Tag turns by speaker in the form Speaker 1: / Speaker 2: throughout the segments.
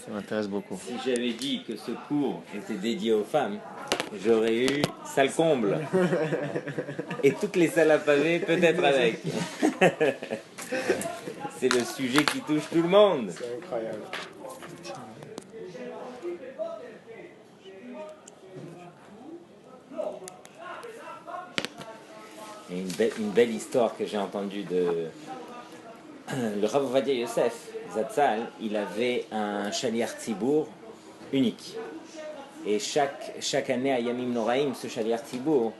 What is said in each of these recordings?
Speaker 1: Ça m'intéresse beaucoup.
Speaker 2: Si j'avais dit que ce cours était dédié aux femmes, j'aurais eu salle comble. Et toutes les salles à pavés, peut-être avec. C'est le sujet qui touche tout le monde.
Speaker 1: C'est incroyable.
Speaker 2: Et une belle histoire que j'ai entendue de le Rav Ovadia Yosef Zatzal. Il avait un Shaliach Tzibour unique. Et chaque année à Yamim Noraim, ce Shaliach Tzibour,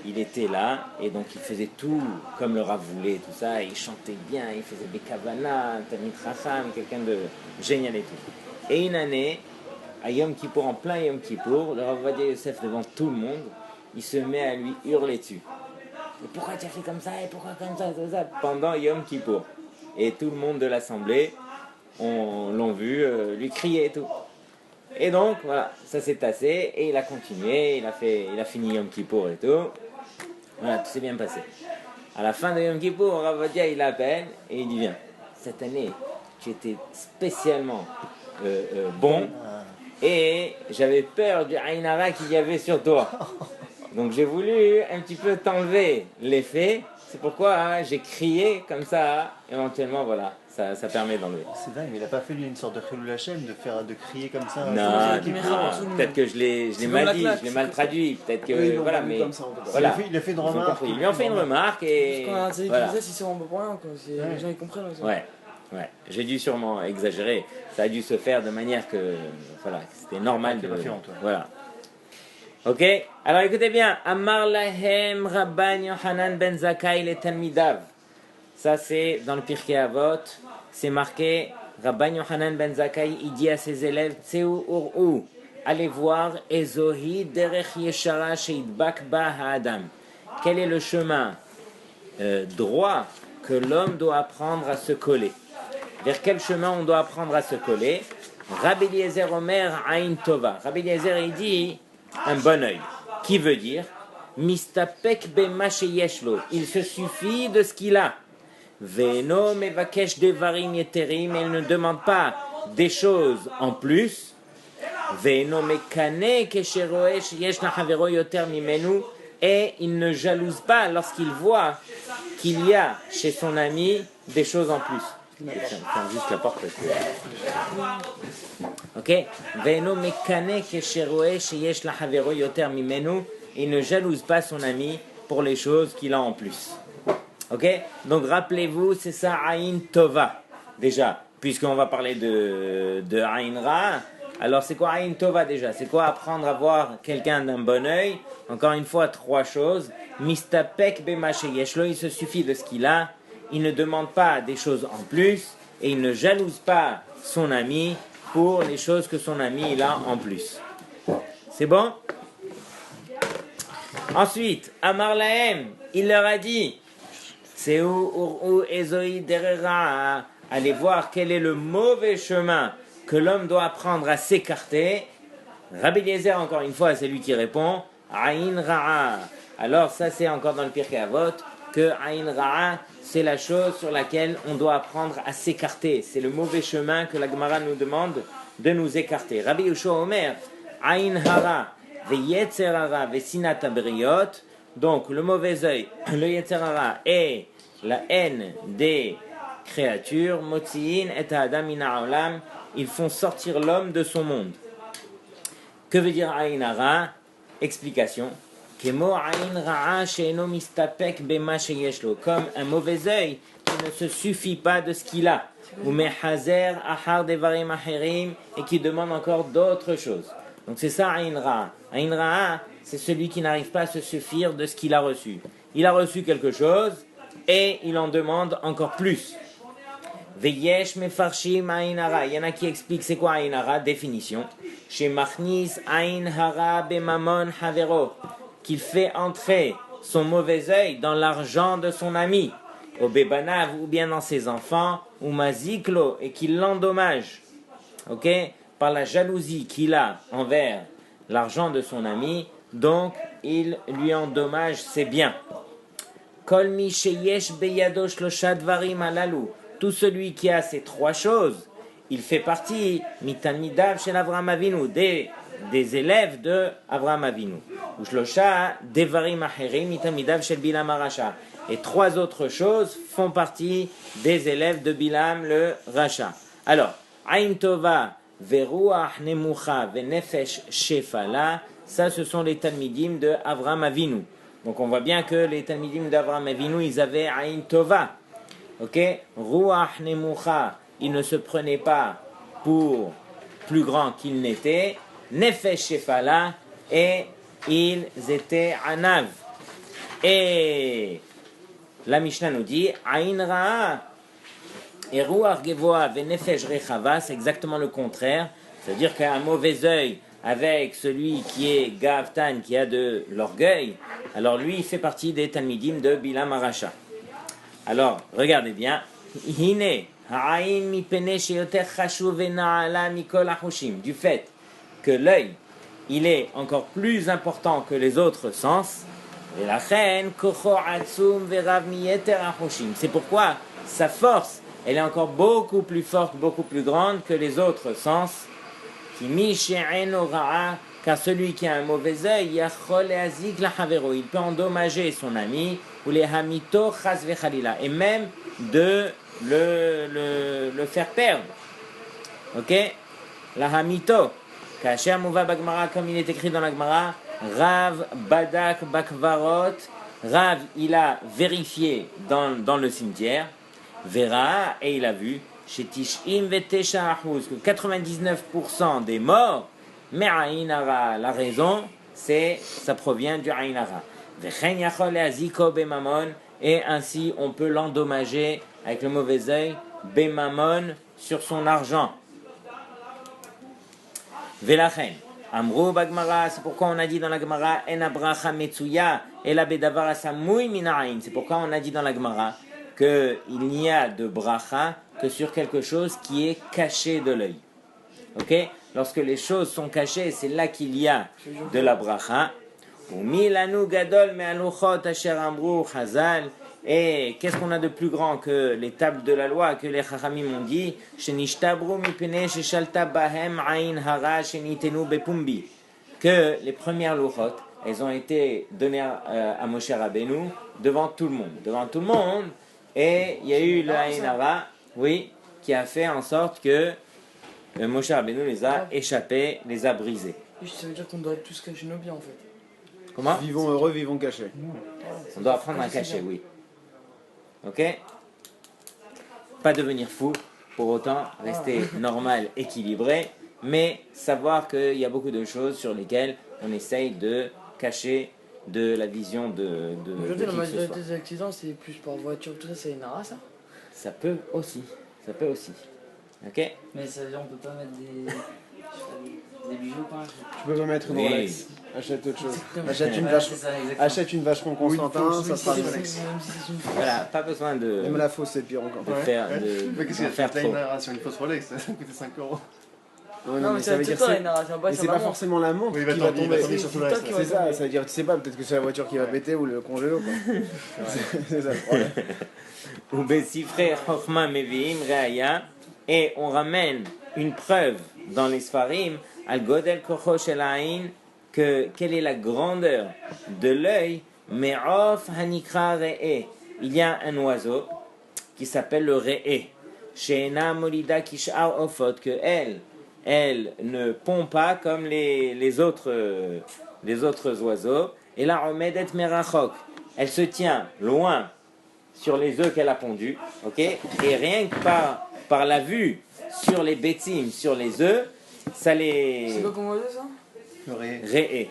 Speaker 2: il était là et donc il faisait tout comme le Rav voulait, tout ça. Il chantait bien, il faisait des kavanas, Talmid Chacham, quelqu'un de génial et tout. Et une année, à Yom Kippour, en plein Yom Kippour, le Rav Ovadia Yosef devant tout le monde, il se met à lui hurler dessus. Et pourquoi tu as fait comme ça? Et pourquoi comme ça, pendant Yom Kippour. Et tout le monde de l'assemblée l'ont vu lui crier et tout. Et donc, voilà, ça s'est tassé et il a continué, il a fini Yom Kippour et tout. Voilà, tout s'est bien passé. À la fin de Yom Kippour, Rav Ovadia, il l'appelle et il dit, viens, cette année, tu étais spécialement bon et j'avais peur du Aïn Hara qu'il y avait sur toi. Donc j'ai voulu un petit peu t'enlever l'effet. C'est pourquoi j'ai crié comme ça. Éventuellement, voilà, ça permet d'enlever.
Speaker 1: C'est dingue, mais il n'a pas fait lui une sorte de Chilul Hashem de crier comme ça.
Speaker 2: Non, peut-être que je l'ai mal dit, je l'ai mal traduit. Peut-être que voilà, mais
Speaker 1: voilà. Il a fait une remarque.
Speaker 2: Ils lui ont fait une remarque et
Speaker 3: voilà. Si c'est vraiment pour rien, quoi. Les gens ils comprennent.
Speaker 2: Ouais. J'ai dû sûrement exagérer. Ça a dû se faire de manière que voilà, c'était normal de. Voilà. Ok, alors écoutez bien. Amar lahem Rabban Yochanan ben Zakkai le Talmidav. Ça c'est dans le Pirkei Avot. C'est marqué. Rabban Yochanan ben Zakkai, il dit à ses élèves, Tseu ur'u, allez voir Ezohi derech yeshara sheidbak ba ha'adam. Quel est le chemin droit que l'homme doit apprendre à se coller? Vers quel chemin on doit apprendre à se coller? Rabbi Eliezer Omer Ain Tova. Rabbi Eliezer il dit un bon œil. Qui veut dire Mistapek bema sheyeshlo. Il se suffit de ce qu'il a. Veno mevakesh devarim yeterim. Il ne demande pas des choses en plus. Veno mekane kesheroe sheyesh lahavero yoter mimenu. Et il ne jalouse pas lorsqu'il voit qu'il y a chez son ami des choses en plus. Ferme juste la porte. Ok. Veno mekane kesheroe sheyesh lahavero yoter mimenu. Il ne jalouse pas son ami pour les choses qu'il a en plus. Ok. Donc rappelez-vous, c'est ça Aïn Tova. Déjà, puisqu'on va parler de Aïn Ra. Alors c'est quoi Aïn Tova déjà? C'est quoi apprendre à voir quelqu'un d'un bon œil? Encore une fois, 3 choses. Mistapek bema sheyeshlo. Il se suffit de ce qu'il a. Il ne demande pas des choses en plus et il ne jalouse pas son ami pour les choses que son ami il a en plus. C'est bon? Ensuite, Amar Lahem, il leur a dit, c'est où Ezoi derera, allez voir quel est le mauvais chemin que l'homme doit apprendre à s'écarter. Rabbi Eliezer, encore une fois, c'est lui qui répond, Aïn Ra'a. Alors ça c'est encore dans le Pirkei Avot, que Aïn Ra'a, c'est la chose sur laquelle on doit apprendre à s'écarter. C'est le mauvais chemin que la Gemara nous demande de nous écarter. Rabbi Yoshua Omer, Aïn Hara, ve Yetzer Hara, ve Sinat Abriot. Donc le mauvais œil, le Yetzer Hara et la haine des créatures, Motziin et Adam min ha'olam, ils font sortir l'homme de son monde. Que veut dire Aïn Hara? Explication. Comme un mauvais œil qui ne se suffit pas de ce qu'il a. Et qui demande encore d'autres choses. Donc c'est ça Aïn Ra. Aïn Ra, c'est celui qui n'arrive pas à se suffire de ce qu'il a reçu. Il a reçu quelque chose et il en demande encore plus. Veyesh mefarshim Aïn Hara. Il y en a qui expliquent c'est quoi Aïn Hara, définition. Chez Machnis Aïn Hara bemamon havero. Qu'il fait entrer son mauvais œil dans l'argent de son ami, au bébanav ou bien dans ses enfants, ou maziklo, et qu'il l'endommage, ok, par la jalousie qu'il a envers l'argent de son ami, donc il lui endommage ses biens. Kol mi sheyesh beyado shlosha dvarim halalu. Tout celui qui a ces 3 choses, il fait partie, Mitalmidav chez Avraham Avinu, des élèves de Avraham Avinu. Ushlosha, Devarim Acherim, Mitalmidav chez Bilam Arasha. Et 3 autres choses font partie des élèves de Bilam le Rasha. Alors, Aïn Tova, Veruach Nemucha, Venefesh Shefala, ça ce sont les Talmidim de Avraham Avinu. Donc on voit bien que les Talmidim d'Avraham Avinu, ils avaient Aïn Tova. Ok, Ruach Nemucha, ils ne se prenaient pas pour plus grands qu'ils n'étaient. Nefesh Shefala, et ils étaient Anav. Et la Mishnah nous dit Aïn Ra'a et Ruach Gevoa Venefesh Rechava, c'est exactement le contraire. C'est-à-dire qu'un mauvais œil avec celui qui est Gavtan, qui a de l'orgueil, alors lui, il fait partie des Talmidim de Bilam Arasha. Alors, regardez bien. Hine, ha'ain mi pene sheyoter chashuv ve'na'ala mikol achushim. Du fait que l'œil, il est encore plus important que les autres sens. Ve'lachen kocho atzum ve'rav mi yeter achushim. C'est pourquoi sa force, elle est encore beaucoup plus forte, beaucoup plus grande que les autres sens. Ki mi she'eno ra'a. Car celui qui a un mauvais œil, il peut endommager son ami, ou les hamito chas vechalila, et même de le faire perdre. Ok? La hamito, kasher mouva bagmara, comme il est écrit dans la Gemara, Rav badak bakvarot, Rav il a vérifié dans le cimetière, Vera, et il a vu, chez Tishim vetesha ahuz, que 99% des morts, mais Aïnara, la raison, ça provient du Aïnara. Et ainsi, on peut l'endommager avec le mauvais œil, Bemamon, sur son argent. Velachen, Amrou Bagmara, c'est pourquoi on a dit dans la Gemara, En abracha metsuya, et la bedavara samui minaïn. C'est pourquoi on a dit dans la Gemara qu'il n'y a de bracha que sur quelque chose qui est caché de l'œil. Ok? Lorsque les choses sont cachées, c'est là qu'il y a de la bracha. Et qu'est-ce qu'on a de plus grand que les tables de la loi, que les chachamim ont dit, que les premières luchot, elles ont été données à Moshe Rabbeinu devant tout le monde. Et il y a eu le Aïn Hara, oui, qui a fait en sorte que Moshe Rabbeinu les a échappés, les a brisés.
Speaker 3: Ça veut dire qu'on doit tous cacher nos biens en fait.
Speaker 2: Comment?
Speaker 1: Vivons heureux, vivons cachés.
Speaker 2: On doit apprendre à cacher, oui. Ok? Pas devenir fou, pour autant rester normal, équilibré, mais savoir qu'il y a beaucoup de choses sur lesquelles on essaye de cacher de la vision de
Speaker 3: Aujourd'hui, la
Speaker 2: qui que ce
Speaker 3: majorité
Speaker 2: soit.
Speaker 3: des accidents, c'est plus par voiture, tout ça, c'est une race, ça.
Speaker 2: Ça peut aussi. Ok?
Speaker 4: Mais ça veut dire qu'on peut pas mettre des bijoux par exemple.
Speaker 1: Tu peux pas mettre une
Speaker 2: Oui.
Speaker 1: Rolex. Achète autre chose. Achète une
Speaker 4: Ouais,
Speaker 1: vache.
Speaker 4: c'est ça, exactement.
Speaker 1: Achète une vacheron Constantin, ça sera une Rolex.
Speaker 2: Voilà, pas besoin de
Speaker 1: Même la fausse, c'est pire encore.
Speaker 2: faire
Speaker 5: Mais qu'est-ce
Speaker 2: d'en
Speaker 5: qu'il y
Speaker 2: faire
Speaker 5: a
Speaker 2: trop.
Speaker 5: une narration, il faut se Rolex, ça coûtait 5 euros.
Speaker 1: Ouais,
Speaker 3: Non, mais
Speaker 1: ça veut
Speaker 3: c'est
Speaker 1: dire
Speaker 3: tout le temps
Speaker 1: c'est.
Speaker 3: une narration.
Speaker 1: Mais c'est pas forcément la montre
Speaker 5: Oui,
Speaker 1: qui va tomber.
Speaker 5: tomber sur tout le
Speaker 3: c'est
Speaker 5: reste.
Speaker 3: toi qui
Speaker 1: C'est ça, ça veut dire, tu sais pas, peut-être que c'est la voiture qui va péter ou le congélo, quoi. C'est ça le problème.
Speaker 2: Ou Besifre Chochma Meviim Reaya, et on ramène une preuve dans les Sfarim, Al Godel Kocho Shel Ain, que quelle est la grandeur de l'œil, Me'of Hanikra Re'e. Il y a un oiseau qui s'appelle le Re'e, Sheena Molida Kishar Ofot, que elle ne pond pas comme les autres oiseaux, et la Omedet Merachok, elle se tient loin sur les œufs qu'elle a pondus, ok, et rien que par la vue sur les bétim, sur les œufs, ça les
Speaker 3: C'est quoi comme oiseau ça?
Speaker 2: réé.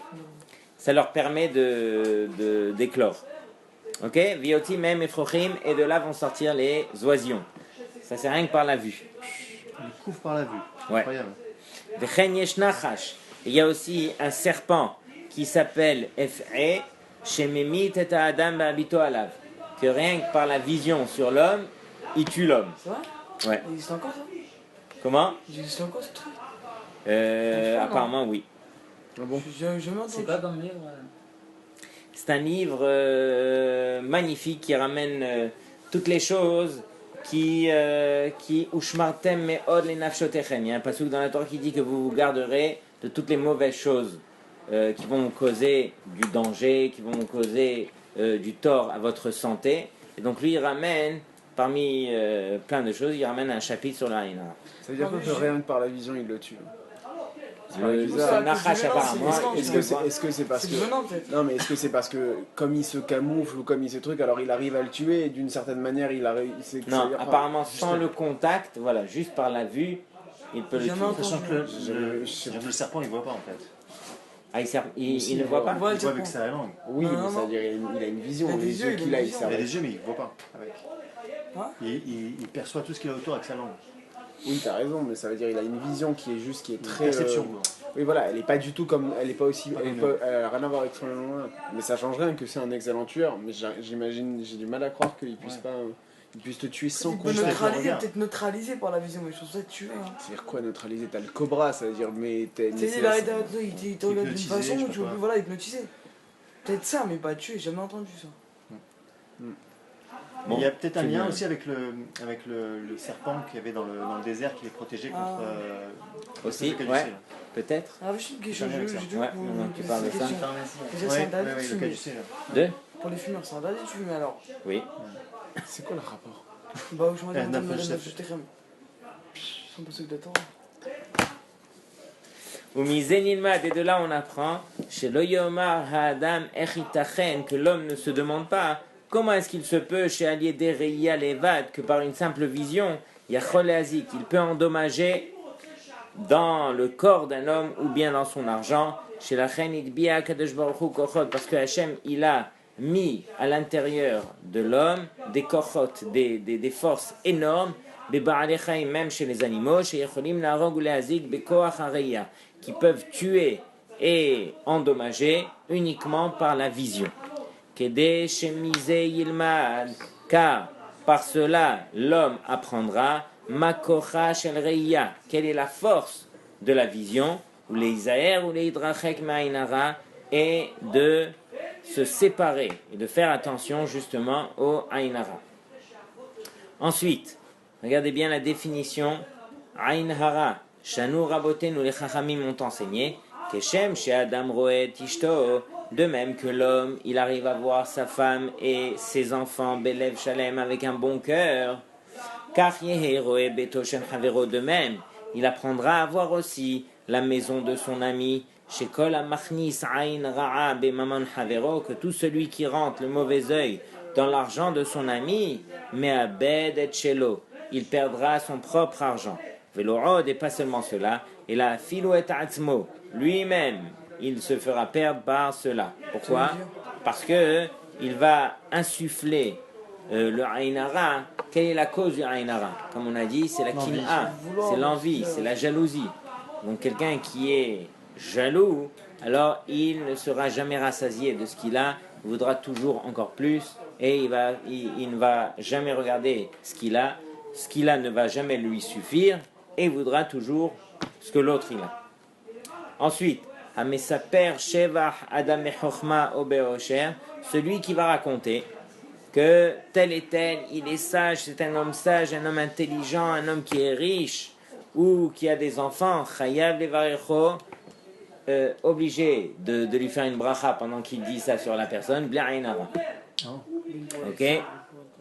Speaker 2: Ça leur permet d'éclore. Ok, vioti même efrochim, et de là vont sortir les oisillons. Ça c'est rien que par la vue.
Speaker 5: Il couvre par la vue.
Speaker 2: Ouais.
Speaker 5: Incroyable.
Speaker 2: Vechen yesh nachash. Il y a aussi un serpent qui s'appelle Ef'e, shememit et adam ba'abito alav, que rien que par la vision sur l'homme, il tue l'homme.
Speaker 3: C'est vrai?
Speaker 2: Ouais.
Speaker 3: Il existe encore ça?
Speaker 2: Comment?
Speaker 3: Il existe encore ce truc?
Speaker 2: Apparemment oui.
Speaker 1: Ah bon?
Speaker 3: J'ai jamais
Speaker 4: C'est
Speaker 3: entendu.
Speaker 4: pas comme livre.
Speaker 2: C'est un livre magnifique qui ramène toutes les choses qui ushmartem me'od le nafshotechem. Il y a un passage dans la Torah qui dit que vous vous garderez de toutes les mauvaises choses qui vont vous causer du danger, qui vont vous causer du tort à votre santé. Et donc lui, il ramène, parmi plein de choses, il ramène un chapitre sur la Haïna.
Speaker 1: Ça veut dire que rien que par la vision, il le tue.
Speaker 2: Le
Speaker 1: bizarre.
Speaker 2: Nachash apparemment,
Speaker 1: Est-ce que c'est parce
Speaker 3: C'est
Speaker 1: que...
Speaker 3: venant peut-être.
Speaker 1: Non, mais est-ce que c'est parce que comme il se camoufle ou comme il se truc, alors il arrive à le tuer et d'une certaine manière il arrive...
Speaker 2: non, apparemment sans le contact, voilà, juste par la vue, il peut le tuer.
Speaker 3: Jamais entendu.
Speaker 5: Sachant que le serpent, il voit pas en fait.
Speaker 2: Ah, il ne voit pas.
Speaker 3: Ouais,
Speaker 5: Il voit avec sa langue.
Speaker 1: Oui,
Speaker 3: Non,
Speaker 1: mais
Speaker 3: non,
Speaker 1: ça veut dire il a une vision,
Speaker 3: Il a
Speaker 1: les
Speaker 3: des
Speaker 1: yeux
Speaker 3: yeux,
Speaker 1: qu'il a, il
Speaker 3: il a
Speaker 5: Il a
Speaker 1: servent.
Speaker 5: les yeux, mais il voit pas avec.
Speaker 3: Quoi
Speaker 5: Il perçoit tout ce qu'il a autour avec sa langue.
Speaker 1: Oui, t'as raison, mais ça veut dire il a une vision qui est juste, qui est
Speaker 5: Une
Speaker 1: très...
Speaker 5: perception.
Speaker 1: Oui, voilà, elle est pas du tout comme... Elle est pas aussi...
Speaker 5: Pas
Speaker 1: Elle,
Speaker 5: comme
Speaker 1: elle a rien à voir avec son... Mais ça change rien que c'est un excellent tueur, mais j'imagine, j'ai du mal à croire qu'il puisse pas... Il puisse te tuer sans
Speaker 3: Il peut
Speaker 1: contact.
Speaker 3: neutraliser, peut-être neutralisé par la vision, mais je pense pas tuer. Hein.
Speaker 1: C'est-à-dire quoi neutraliser? T'as le cobra, ça veut dire mais...
Speaker 3: Tu sais, il arrête il te regarde d'une
Speaker 5: Hypnotiser,
Speaker 3: façon
Speaker 5: je
Speaker 3: où
Speaker 5: sais
Speaker 3: tu veux
Speaker 5: pas.
Speaker 3: plus, voilà, hypnotiser. Peut-être ça, mais pas tuer, j'ai jamais entendu ça.
Speaker 2: Bon,
Speaker 5: il y a peut-être un
Speaker 2: c'est
Speaker 5: lien
Speaker 2: bien.
Speaker 5: aussi avec le serpent qu'il y avait dans le désert qui les protégeait contre.
Speaker 2: Aussi,
Speaker 5: le caducée,
Speaker 2: ouais.
Speaker 5: là.
Speaker 2: Peut-être.
Speaker 3: Ah, juste une question,
Speaker 5: C'est un lien
Speaker 3: j'ai
Speaker 5: avec
Speaker 3: dû
Speaker 2: Ouais,
Speaker 3: vous
Speaker 2: maintenant que tu
Speaker 3: poser
Speaker 2: parles de
Speaker 3: cette
Speaker 2: ça.
Speaker 3: question.
Speaker 4: Pharmacie.
Speaker 3: Déjà, c'est
Speaker 5: Ouais,
Speaker 3: interdit de
Speaker 5: le
Speaker 3: fumer.
Speaker 5: caducée là.
Speaker 2: Deux.
Speaker 3: Pour les fumeurs, c'est interdit de fumer alors.
Speaker 2: Oui.
Speaker 1: C'est quoi le rapport?
Speaker 3: Bah, je m'en dis,
Speaker 5: Neuf,
Speaker 3: madame,
Speaker 5: chef.
Speaker 3: je t'aime. Sans passer que d'attendre.
Speaker 2: Ou mizenilmad, et de là on apprend chez Loyomar Hadam Echitachen que l'homme ne se demande pas comment est-ce qu'il se peut chez Aliédé Reia Levad que par une simple vision, Yachol Azik, il peut endommager dans le corps d'un homme ou bien dans son argent. Chez la Chen Idbia Kadosh Baruch Hu Kochot, parce que Hachem il a mis à l'intérieur de l'homme des kochot, des forces énormes, des Ba'alei Chaim, même chez les animaux, chez Yecholim Narog ou Leazik, Bekoach Hareya, qui peuvent tuer et endommager uniquement par la vision. Kede Shemize Yilmad, car par cela l'homme apprendra Makocha Shel Reya, quelle est la force de la vision, ou les Isaer ou les Hidrachek Ma'inara, et de se séparer et de faire attention justement au Ainara. Ensuite, regardez bien la définition. Ainhara, Shanu Rabotenu les Chachamim ont enseigné, Keshem chez Adam Roet Ishto, de même que l'homme, il arrive à voir sa femme et ses enfants, Belev Shalem, avec un bon cœur. Car Yehe Roe Beto Shem Havero, de même, il apprendra à voir aussi la maison de son ami, chez Kol Amachnis Ain Ra'a Bemaman Havero, que tout celui qui rentre le mauvais œil dans l'argent de son ami, mais à Bed et Chelo, il perdra son propre argent. Velorod, et pas seulement cela, et la Philo et Atzmo, lui-même, il se fera perdre par cela. Pourquoi? Parce que il va insuffler le Ainara. Quelle est la cause du Ainara? Comme on a dit, c'est la Kin'a, c'est l'envie, c'est la jalousie. Donc quelqu'un qui est jaloux, alors il ne sera jamais rassasié de ce qu'il a, il voudra toujours encore plus, et il ne va jamais regarder ce qu'il a ne va jamais lui suffire, et il voudra toujours ce que l'autre il a. Ensuite, Hamesaper Shevach Adam Echokma Obeosher, celui qui va raconter que tel et tel, il est sage, c'est un homme sage, un homme intelligent, un homme qui est riche, ou qui a des enfants, Chayav Levarecho, obligé de lui faire une bracha pendant qu'il dit ça sur la personne, Bla Ainara. Ok?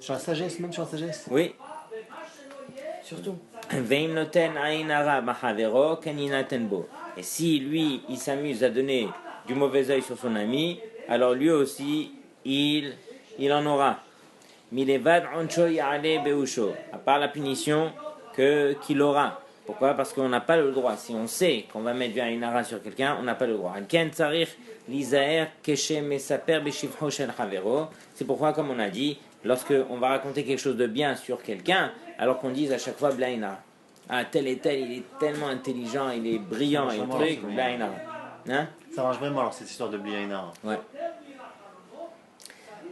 Speaker 5: Sur la sagesse, même sur la sagesse.
Speaker 2: Oui.
Speaker 3: Surtout.
Speaker 2: Veim noten Ainara Mahavero Kaninaten Bo. Et si lui, il s'amuse à donner du mauvais œil sur son ami, alors lui aussi, il en aura. Milevad Oncho Ya'ale Beusho. À part la punition qu'il aura. Pourquoi? Parce qu'on n'a pas le droit. Si on sait qu'on va mettre du Ainara sur quelqu'un, on n'a pas le droit. C'est pourquoi, comme on a dit, lorsqu'on va raconter quelque chose de bien sur quelqu'un, alors qu'on dise à chaque fois Blaina. Ah, tel et tel, il est tellement intelligent, il est brillant et truc, Blaina. Hein?
Speaker 5: Ça marche vraiment alors cette histoire de Bliaina.
Speaker 2: Ouais.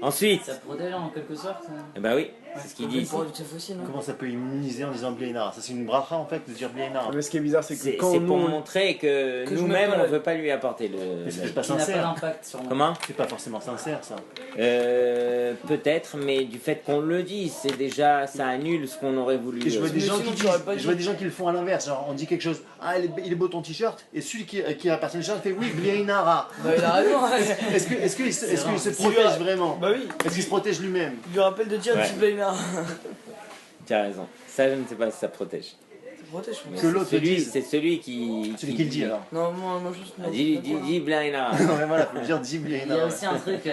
Speaker 2: Ensuite,
Speaker 4: Ça protège en quelque sorte.
Speaker 2: eh ben oui, C'est ce qu'il dit ici.
Speaker 3: Pour Youssef aussi, non?
Speaker 5: Comment ça peut immuniser en disant Bliainara? Ça c'est une bracha en fait de dire Bliainara.
Speaker 1: Mais ce qui est bizarre, c'est que
Speaker 2: C'est
Speaker 1: quand
Speaker 2: c'est
Speaker 1: nous,
Speaker 2: pour
Speaker 1: on-
Speaker 2: montrer que
Speaker 3: Que je
Speaker 2: nous-mêmes,
Speaker 3: me
Speaker 2: on
Speaker 3: colle.
Speaker 2: ne veut pas lui apporter le...
Speaker 5: Mais c'est pas
Speaker 4: Qui n'a pas
Speaker 5: sincère.
Speaker 4: d'impact sur moi.
Speaker 2: Comment?
Speaker 5: C'est pas forcément sincère ça.
Speaker 2: Peut-être, mais du fait qu'on le dise, c'est déjà, ça annule ce qu'on aurait voulu.
Speaker 5: Et je vois des
Speaker 3: Mais
Speaker 5: gens
Speaker 3: sinon,
Speaker 5: qui
Speaker 3: tu aurais
Speaker 5: disent,
Speaker 3: pas
Speaker 5: je vois
Speaker 3: dit.
Speaker 5: des gens qui le font à l'inverse. Genre on dit quelque chose, ah il est beau ton t-shirt, et celui qui appartient au t-shirt fait oui Bliainara.
Speaker 3: Bah, il a raison.
Speaker 5: Est-ce qu'il se
Speaker 3: vrai.
Speaker 5: protège vraiment?
Speaker 3: Bah oui.
Speaker 5: Est-ce qu'il se protège lui-même?
Speaker 3: Il lui rappelle de dire
Speaker 2: Ouais.
Speaker 3: du Blaina.
Speaker 2: Tu as raison. Ça, je ne sais pas si ça protège.
Speaker 3: Ça protège, je pense.
Speaker 5: Que l'autre le dise.
Speaker 2: C'est celui qui...
Speaker 5: Celui qui le dit alors.
Speaker 3: Non, moi, juste.
Speaker 2: Ah, dis Blaina.
Speaker 5: Non mais voilà, faut dire dis
Speaker 4: Il y a
Speaker 5: Bliainara.
Speaker 4: aussi un truc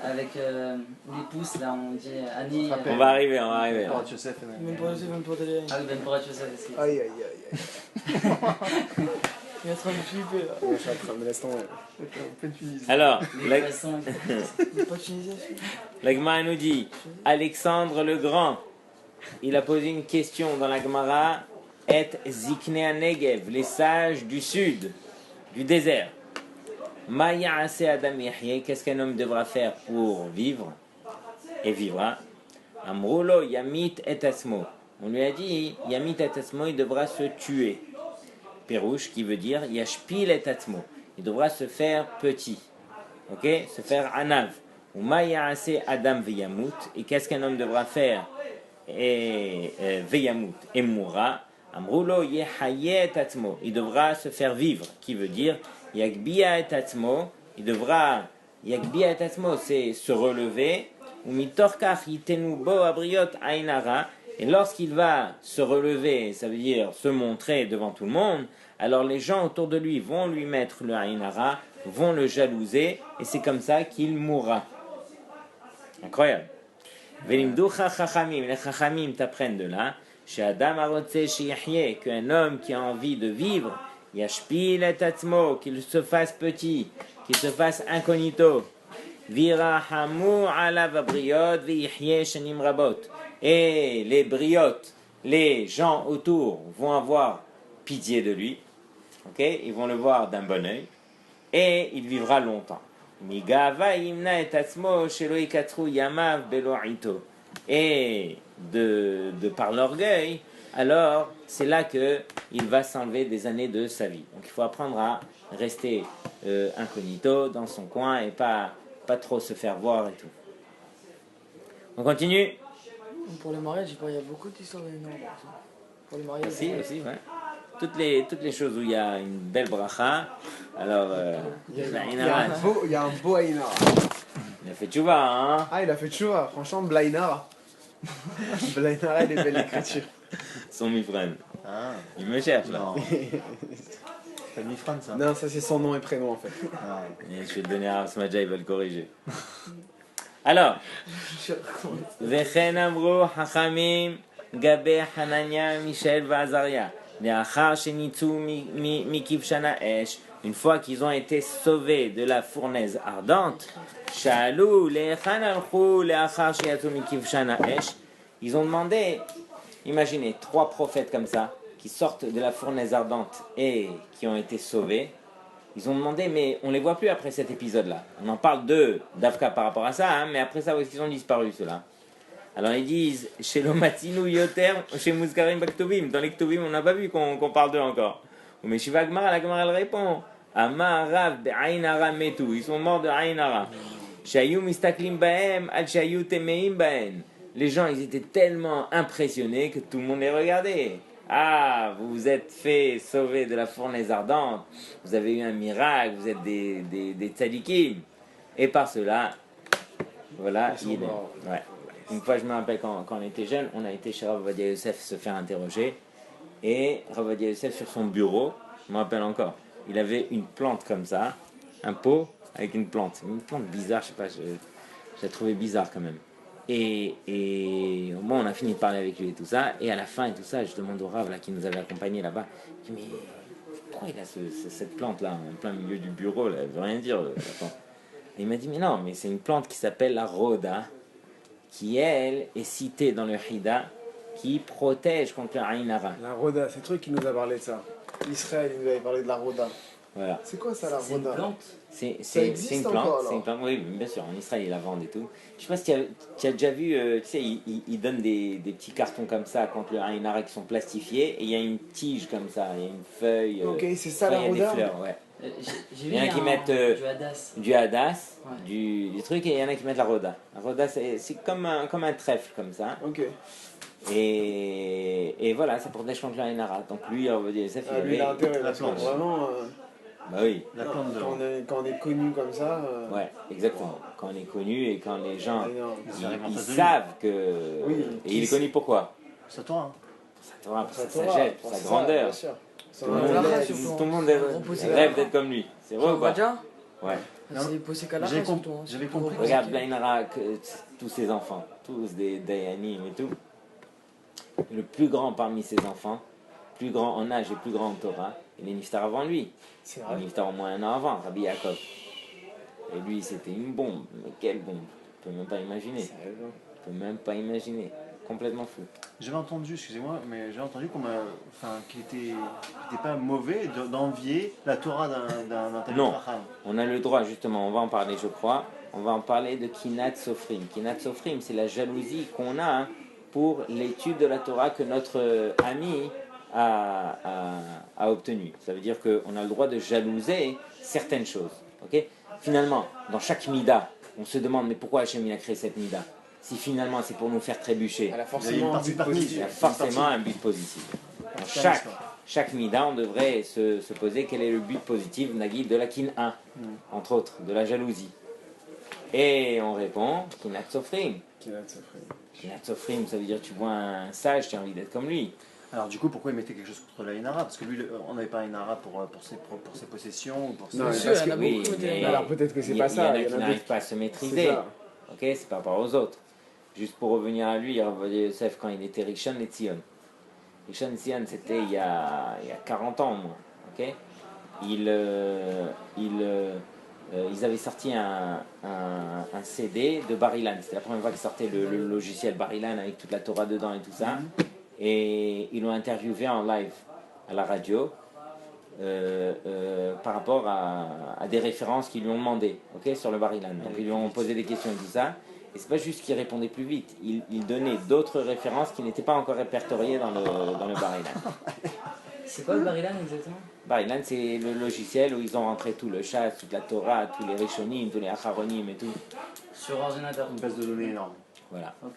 Speaker 4: avec les pouces, là, on dit Annie.
Speaker 5: Rappel.
Speaker 2: On va arriver, on va arriver.
Speaker 5: Pour Joseph,
Speaker 3: Même pour Youssef, même pour Dele.
Speaker 4: Ah oui, Ben Porat Youssef aussi.
Speaker 1: Aïe, aïe, aïe, aïe.
Speaker 3: Il est en train de flipper là.
Speaker 1: Ouais, je suis en train de me laisser tomber.
Speaker 2: Alors,
Speaker 4: Les poissons.
Speaker 3: Il est pas tunisien celui-là.
Speaker 2: la Gemara nous dit, Alexandre le Grand, il a posé une question dans la Gemara, et Ziknea Negev, les sages du sud, du désert. Maya ase Adam Yahye, qu'est-ce qu'un homme devra faire pour vivre? Et vivra. Amrulo Yamit et Asmo. On lui a dit, Yamit et Asmo, il devra se tuer. Pérouche, qui veut dire Yashpil et Atmo. Il devra se faire petit. Ok? Se faire anav. Ou Maya ase Adam Veyamut. Et qu'est-ce qu'un homme devra faire? Et Veyamut et mourra. Amrulo Yehaye et Atmo. Il devra se faire vivre. Qui veut dire Yagbia et Atmo. Il devra. Yagbia et Atmo, c'est se relever. Ou Mitorkach Yitenu Bo Abriot Ainara. Et lorsqu'il va se relever, ça veut dire se montrer devant tout le monde, alors les gens autour de lui vont lui mettre le Ainara, vont le jalouser, et c'est comme ça qu'il mourra. Incroyable. Velimducha chachamim, les chachamim t'apprennent de là, chez Adam arotse sheyahye, qu'un homme qui a envie de vivre, yashpil et atzmo, qu'il se fasse petit, qu'il se fasse incognito. Virahamu alav abriot veyihye shanim rabot. Et les briotes, les gens autour vont avoir pitié de lui, ok? Ils vont le voir d'un bon œil, et il vivra longtemps. Et de par l'orgueil, alors c'est là que il va s'enlever des années de sa vie. Donc il faut apprendre à rester incognito dans son coin et pas trop se faire voir et tout. On continue.
Speaker 3: Pour les mariages, il y a beaucoup d'histoires énormes. Pour les mariages.
Speaker 2: Aussi, ouais. Toutes les choses où il y a une belle bracha, alors
Speaker 1: Il y a un beau Aïnara.
Speaker 2: il a fait tchouva, hein.
Speaker 1: Ah, il a fait tchouva. Franchement, Blainara. Blainara, il est belle écriture.
Speaker 2: Son mifren.
Speaker 5: Ah,
Speaker 2: Il me cherche là.
Speaker 5: non. C'est pas Mifran ça.
Speaker 1: Non, ça c'est son nom et prénom en fait.
Speaker 5: Ah.
Speaker 2: Et je vais le donner à Asmadja, il va le corriger. Alors, Vechen amru hachamim gabe Hanania, Michel Vazaria. Leachar shenitzu mikivshana esh. Une fois qu'ils ont été sauvés de la fournaise ardente, Shalou lechan alchu leachar sheyatzu mikivshana esh. Ils ont demandé, imaginez, 3 prophètes comme ça, qui sortent de la fournaise ardente et qui ont été sauvés. Ils ont demandé, mais on les voit plus après cet épisode-là. On en parle d'Afka par rapport à ça, hein, mais après ça, où est-ce qu'ils ont disparu, ceux-là? Alors ils disent, chez Lomatinu Yoter, chez Muzkarim Baktobim, dans les Ktobim, on n'a pas vu qu'on parle d'eux encore. Mais Shiva Gmara, la Gmara, elle répond, Ama Rav Be'ainara Metu, ils sont morts de Ainara. Shayu Mistaklim Baem, Al Shayu Temeim Baen. Les gens, ils étaient tellement impressionnés que tout le monde les regardait. Ah, vous vous êtes fait sauver de la fournaise ardente, vous avez eu un miracle, vous êtes des tzadikim. Et par cela, voilà, il est. Ouais. Une fois, je me rappelle quand on était jeune, on a été chez Rav Ovadia Yosef se faire interroger. Et Rav Ovadia Yosef, sur son bureau, je me rappelle encore, il avait une plante comme ça, un pot avec une plante bizarre, je sais pas, je l'ai trouvé bizarre quand même. Et bon, on a fini de parler avec lui et tout ça, et à la fin et tout ça, je demande au Rav là, qui nous avait accompagnés là-bas, je dis, mais pourquoi il a cette plante là en plein milieu du bureau là, elle veut rien dire la plante. Et il m'a dit, mais non, mais c'est une plante qui s'appelle la Roda, qui elle est citée dans le Hida, qui protège contre le Ainara.
Speaker 1: La Roda, c'est le truc qui nous a parlé de ça. Israël, il nous avait parlé de la Roda.
Speaker 2: Voilà.
Speaker 1: C'est quoi ça la
Speaker 4: C'est une
Speaker 1: Roda?
Speaker 4: plante.
Speaker 2: C'est
Speaker 1: existe
Speaker 2: une plante,
Speaker 1: encore,
Speaker 2: c'est
Speaker 1: alors
Speaker 2: une plante, oui, bien sûr, en Israël ils la vendent et tout. Je sais pas si tu as déjà vu, tu sais, ils donnent des petits cartons comme ça contre le Ainara qui sont plastifiés et il y a une tige comme ça, il y a une feuille,
Speaker 1: Ok, c'est ça
Speaker 2: après,
Speaker 1: la
Speaker 2: il y a des
Speaker 1: Roda?
Speaker 2: fleurs, ouais.
Speaker 4: J'ai
Speaker 2: Il
Speaker 4: vu
Speaker 2: y en a qui mettent
Speaker 4: du hadas.
Speaker 2: du hadas,
Speaker 4: Ouais.
Speaker 2: du truc, et il y en a qui mettent la Roda. La Roda c'est comme un trèfle comme ça.
Speaker 1: Ok.
Speaker 2: Et voilà, c'est pour déchanter le Ainara. Donc lui, on va dire, ça
Speaker 1: Ah, lui, il a intérêt,
Speaker 5: la
Speaker 1: parce que
Speaker 5: plante.
Speaker 1: vraiment,
Speaker 2: bah oui.
Speaker 5: La plante de.
Speaker 1: quand on est connu comme ça,
Speaker 2: Ouais, exactement. Quand on est connu et quand les gens
Speaker 1: énorme.
Speaker 5: Ça arrive en
Speaker 2: ils
Speaker 5: face de lui.
Speaker 2: savent que.
Speaker 1: Oui,
Speaker 2: et il est connu pourquoi?
Speaker 5: C'est toi, hein.
Speaker 2: Pour sa Torah, pour sa
Speaker 1: Torah,
Speaker 2: sagesse, pour
Speaker 1: pour
Speaker 2: sa
Speaker 1: ça,
Speaker 2: grandeur.
Speaker 1: bien sûr. Son
Speaker 2: Tout le monde,
Speaker 3: La
Speaker 1: intellect.
Speaker 3: race, surtout,
Speaker 2: tout le monde
Speaker 3: c'est un gros posé
Speaker 2: rêve
Speaker 3: Kalakha.
Speaker 2: d'être comme lui. C'est vrai ou pas?
Speaker 3: Raja,
Speaker 2: Ouais.
Speaker 3: c'est posé Kalakha,
Speaker 5: J'avais
Speaker 3: surtout. hein.
Speaker 5: j'avais
Speaker 3: C'est
Speaker 5: compris.
Speaker 3: pour
Speaker 2: Regarde
Speaker 3: reposer.
Speaker 2: Blainara, tous ses enfants, tous des Dayanim et tout. Le plus grand parmi ses enfants, plus grand en âge et plus grand en Torah, il est niftar avant lui.
Speaker 1: C'est
Speaker 2: Il
Speaker 1: vrai.
Speaker 2: est niftar au moins un an avant, Rabbi Yaakov. Et lui, c'était une bombe. Mais quelle bombe? On peut même pas imaginer.
Speaker 1: Sérieux.
Speaker 2: On peut même pas imaginer. Complètement fou.
Speaker 5: J'avais entendu, excusez-moi, mais j'ai entendu qu'il était pas mauvais d'envier la Torah d'un Talmid
Speaker 2: Non.
Speaker 5: Chacham.
Speaker 2: On a le droit, justement, on va en parler, je crois. On va en parler de Kinat Sofrim. Kinat Sofrim, c'est la jalousie qu'on a pour l'étude de la Torah que notre ami a obtenue. Ça veut dire qu'on a le droit de jalouser certaines choses. Ok? Finalement, dans chaque Mida, on se demande mais pourquoi Hachem il a créé cette Mida? Si finalement c'est pour nous faire trébucher,
Speaker 1: Elle a
Speaker 5: Il y a
Speaker 1: forcément
Speaker 5: une
Speaker 1: un
Speaker 5: partie
Speaker 1: but
Speaker 5: partie.
Speaker 2: il y
Speaker 1: positif.
Speaker 2: a forcément un but positif. Dans chaque Mida, on devrait se poser quel est le but positif, Nagui, de la kin 1, entre autres, de la jalousie. Et on répond, Kinat Sofrim.
Speaker 1: Kinat Sofrim.
Speaker 2: Kinat Sofrim, ça veut dire tu vois un sage, tu as envie d'être comme lui.
Speaker 5: Alors du coup, pourquoi il mettait quelque chose contre la Inara? Parce que lui, on n'avait pas un Inara pour ses possessions ou pour ses...
Speaker 1: Non,
Speaker 3: Bien
Speaker 1: mais
Speaker 3: sûr,
Speaker 1: parce
Speaker 3: il y en a
Speaker 1: que-
Speaker 3: beaucoup.
Speaker 2: Oui, mais
Speaker 1: Alors peut-être que c'est pas
Speaker 2: il y
Speaker 1: ça.
Speaker 2: en a
Speaker 1: Il y
Speaker 2: qui
Speaker 1: en a
Speaker 2: n'arrivent
Speaker 1: d'autres.
Speaker 2: pas à se
Speaker 1: C'est
Speaker 2: maîtriser.
Speaker 1: ça.
Speaker 2: Ok, c'est par rapport aux autres. Juste pour revenir à lui, Rabbi Yosef, quand il était Rishon LeZion. Rishon LeZion, c'était il y a 40 ans au moins. Ok, ils avaient sorti un CD de Bar Ilan. C'était la première fois qu'ils sortaient le logiciel Bar Ilan avec toute la Torah dedans et tout ça. Et ils l'ont interviewé en live à la radio par rapport à des références qu'ils lui ont demandé, ok, sur le Bar Ilan. Donc ils lui ont posé des questions et tout ça. Et c'est pas juste qu'il répondait plus vite, il donnait d'autres références qui n'étaient pas encore répertoriées dans le Bar Ilan.
Speaker 4: C'est quoi le Barilan exactement?
Speaker 2: Bar Ilan, c'est le logiciel où ils ont rentré tout le chasse, toute la Torah, tous les Rishonim, tous les Acharonim et tout.
Speaker 4: Sur ordinateur.
Speaker 5: Une base de données énorme.
Speaker 2: Voilà.
Speaker 4: Ok.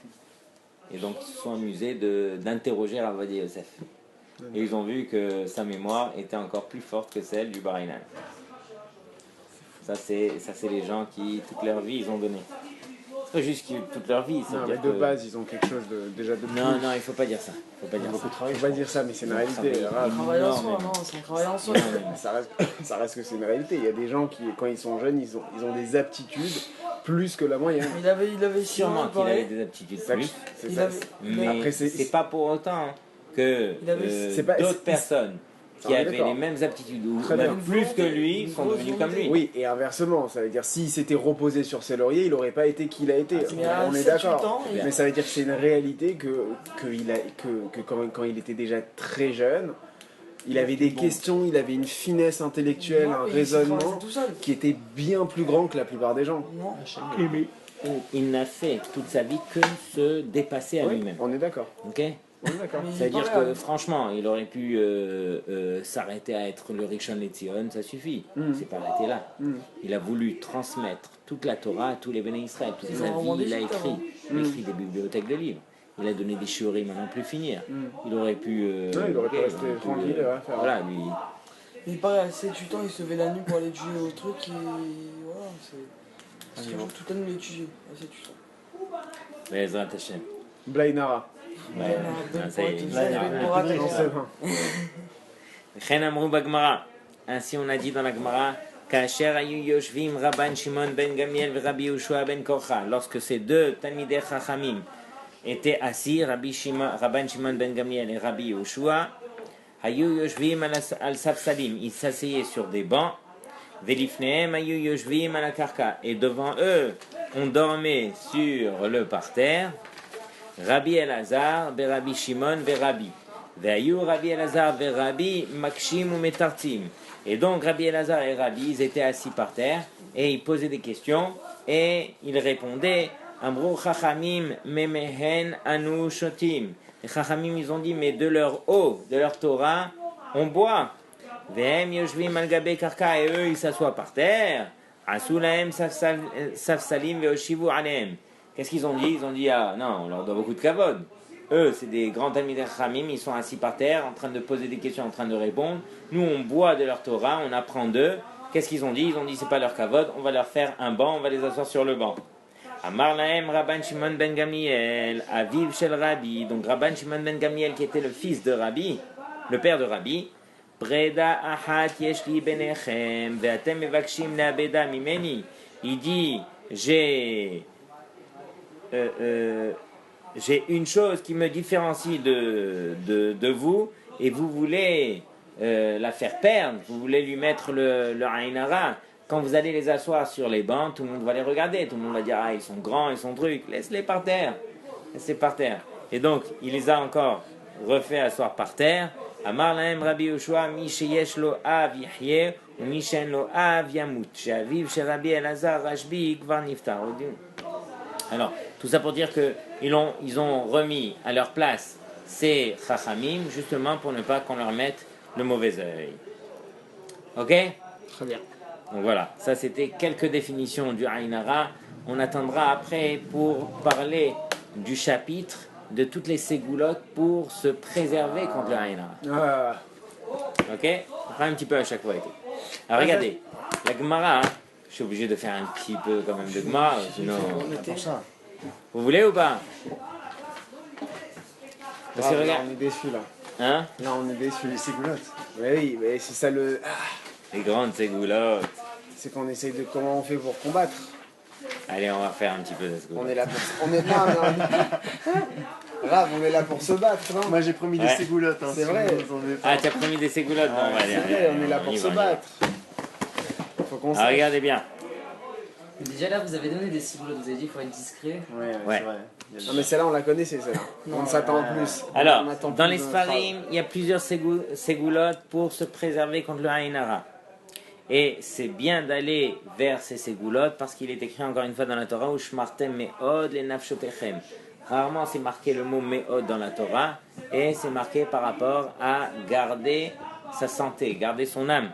Speaker 2: Et donc ils se sont amusés d'interroger Rabbi Yosef. Et ils ont vu que sa mémoire était encore plus forte que celle du Bar Ilan. Ça c'est les gens qui, toute leur vie, ils ont donné. C'est pas juste toute leur vie, ça veut
Speaker 1: Non, mais
Speaker 2: dire
Speaker 1: de
Speaker 2: que...
Speaker 1: base, ils ont quelque chose déjà de plus.
Speaker 2: Non, non, il faut pas dire ça. Faut pas dire ça.
Speaker 1: Faut pas dire ça, mais c'est une réalité.
Speaker 2: Travailler.
Speaker 1: Raph.
Speaker 3: Travail en soi,
Speaker 2: énormément.
Speaker 3: non, c'est un travail en soi.
Speaker 1: Ça reste que c'est une réalité. Il y a des gens qui, quand ils sont jeunes, ils ont des aptitudes plus que la moyenne.
Speaker 3: Il avait
Speaker 2: Sûrement qu'il avait
Speaker 3: pareil.
Speaker 2: des aptitudes
Speaker 1: Ça-
Speaker 2: plus,
Speaker 1: c'est
Speaker 3: Il
Speaker 1: ça.
Speaker 3: avait-
Speaker 2: mais
Speaker 1: Après,
Speaker 2: c'est pas pour autant que
Speaker 3: Il avait-
Speaker 1: c'est pas-
Speaker 2: d'autres
Speaker 1: c'est-
Speaker 2: personnes
Speaker 1: Ça,
Speaker 2: qui
Speaker 1: on est
Speaker 2: avaient
Speaker 1: d'accord.
Speaker 2: les mêmes aptitudes ou
Speaker 1: Très
Speaker 2: même
Speaker 1: bien.
Speaker 2: plus que lui
Speaker 3: Une
Speaker 2: sont
Speaker 3: grosse
Speaker 2: devenus comme lui.
Speaker 1: Oui, et inversement, ça veut dire s'il s'était reposé sur ses lauriers, il n'aurait pas été qui il a été.
Speaker 3: Mais à
Speaker 1: On est
Speaker 3: 7-8
Speaker 1: d'accord.
Speaker 3: ans,
Speaker 1: Mais ça veut dire que c'est une réalité que quand il était déjà très jeune, il avait des questions, il avait une finesse intellectuelle, un
Speaker 3: il s'est
Speaker 1: raisonnement
Speaker 3: travaillé tout seul.
Speaker 1: qui était bien plus grand que la plupart des gens.
Speaker 3: Non.
Speaker 2: Il n'a fait toute sa vie que se dépasser à
Speaker 1: Oui,
Speaker 2: lui-même.
Speaker 1: on est d'accord.
Speaker 2: Ok.
Speaker 1: On est d'accord.
Speaker 3: Mais il
Speaker 2: C'est-à-dire
Speaker 3: parlait
Speaker 2: que
Speaker 3: à-
Speaker 2: franchement, il aurait pu s'arrêter à être le Rishon LeZion, ça suffit.
Speaker 1: Mm.
Speaker 2: Il s'est pas arrêté là.
Speaker 1: Mm.
Speaker 2: Il a voulu transmettre toute la Torah à tous les Béné Israël. Toute
Speaker 3: Ils
Speaker 2: sa
Speaker 3: ont
Speaker 2: vie,
Speaker 3: vraiment
Speaker 2: il a
Speaker 3: des
Speaker 2: écrit.
Speaker 3: avant.
Speaker 2: Il a écrit des bibliothèques de livres. Il a donné des shiurim à n'en plus finir.
Speaker 1: Mm.
Speaker 2: Il aurait pu.
Speaker 1: Ouais, il aurait pu
Speaker 2: ok,
Speaker 1: rester
Speaker 2: il aurait pu,
Speaker 1: tranquille, ouais, faire-
Speaker 2: voilà, lui.
Speaker 3: Il paraît à 7-8 ans, il se levait la nuit pour aller étudier au truc et voilà, c'est toujours toute la nuit étudier à 7-8 ans.
Speaker 2: Mais Ezrat Hashem.
Speaker 1: Blainara.
Speaker 2: Ouais,
Speaker 3: Ben
Speaker 2: ça y est.
Speaker 1: Non, c'est bon.
Speaker 2: Chen amrou bagmara. Ainsi on a dit dans la Gemara, Kasher ayu yoshvim Rabban Shimon ben Gamiel et Rabbi Yehoshua ben Korcha. Lorsque ces deux Talmidei Chachamim étaient assis, Rabban Shimon ben Gamiel et Rabbi Yehoshua, ayu yoshvim al safsalim. Ils s'asseyaient sur des bancs. Velifnehem ayu yoshvim al karka. Et devant eux, on dormait sur le parterre. Rabbi Elazar, Rabbi Shimon, Rabbi. Ve'ayu Rabbi Elazar ve'Rabbi makshim ou metartim. Et donc Rabbi Elazar et Rabbi, ils étaient assis par terre et ils posaient des questions et ils répondaient Amrou chachamim memehen anu shotim. Les chachamim, ils ont dit, mais de leur eau, de leur Torah, on boit. Ve'hem yoshvim al gabe karka, et eux, ils s'assoient par terre. Asu lahem safsalim ve'oshivu alehem. Qu'est-ce qu'ils ont dit? Ils ont dit, ah non, on leur doit beaucoup de kavod. Eux, c'est des grands talmidei chachamim, ils sont assis par terre, en train de poser des questions, en train de répondre. Nous, on boit de leur Torah, on apprend d'eux. Qu'est-ce qu'ils ont dit? Ils ont dit, c'est pas leur kavod, on va leur faire un banc, on va les asseoir sur le banc. Amar lahem Rabban Shimon ben Gamliel, aviv shel Rabbi. Donc Rabban Shimon ben Gamliel, qui était le fils de Rabbi, le père de Rabbi. Breda ahat yeshli benechem, ve'atem mevakshim le'abeda mimeni. Il dit, j'ai une chose qui me différencie de vous, et vous voulez la faire perdre, vous voulez lui mettre le Ain Hara. Quand vous allez les asseoir sur les bancs, tout le monde va les regarder, tout le monde va dire, ah, ils sont grands, ils sont trucs, laisse-les par terre, laisse-les par terre. Et donc, il les a encore refait asseoir par terre. Amar lahem Rabbi Yoshua, mi sheyesh lo av yihye, ou mi shen lo av yamut, she'aviv she'Rabbi Elazar Rashbi kvar niftar. Alors, tout ça pour dire qu'ils ont remis à leur place ces chachamim, justement pour ne pas qu'on leur mette le mauvais œil. Ok?
Speaker 1: Très bien.
Speaker 2: Donc voilà, ça c'était quelques définitions du Ain Hara. On attendra après pour parler du chapitre de toutes les ségoulottes pour se préserver contre le Ain Hara. Ok? On fera un petit peu à chaque fois. Alors regardez, la Gemara, je suis obligé de faire un petit peu quand même de Gemara, sinon...
Speaker 5: Pour ça.
Speaker 2: Vous voulez ou pas? Parce que
Speaker 1: Là,
Speaker 2: regarde...
Speaker 1: on est déçus là.
Speaker 2: Hein?
Speaker 1: Là, on est déçus.
Speaker 5: Les ségoulottes.
Speaker 1: Oui, mais c'est ça le.
Speaker 2: Les grandes ségoulottes.
Speaker 1: C'est qu'on essaye de comment on fait pour combattre.
Speaker 2: Allez, on va faire un petit peu de
Speaker 1: On
Speaker 2: ségoulottes.
Speaker 1: est là pour. On est pas. Grave, on est là pour se battre, non?
Speaker 5: Moi j'ai promis des
Speaker 2: Ouais.
Speaker 5: ségoulottes. Hein,
Speaker 1: C'est
Speaker 5: si
Speaker 1: vrai.
Speaker 5: vous en avez pas.
Speaker 2: Ah, tu as promis des ségoulottes? Non, on va aller,
Speaker 1: C'est vrai, on est là
Speaker 2: y
Speaker 1: pour
Speaker 2: va,
Speaker 1: se
Speaker 2: on y va.
Speaker 1: battre. Faut qu'on
Speaker 2: Alors
Speaker 1: sache.
Speaker 2: regardez bien.
Speaker 4: Déjà là, vous avez donné des ciboulottes, vous avez dit qu'il faut être discret.
Speaker 5: Ouais,
Speaker 2: Ouais.
Speaker 5: c'est vrai. Il y a
Speaker 1: Non, mais celle-là, on la connaissait, celle-là. On s'attend plus.
Speaker 2: Alors,
Speaker 1: On attend
Speaker 2: dans
Speaker 1: plus
Speaker 2: les
Speaker 1: de notre
Speaker 2: Sfarim, il y a plusieurs ségoulottes pour se préserver contre le Ain Hara. Et c'est bien d'aller vers ces ségoulottes parce qu'il est écrit encore une fois dans la Torah où Shmartem me'od le nafshotechem. Rarement c'est marqué le mot me'od dans la Torah et c'est marqué par rapport à garder sa santé, garder son âme.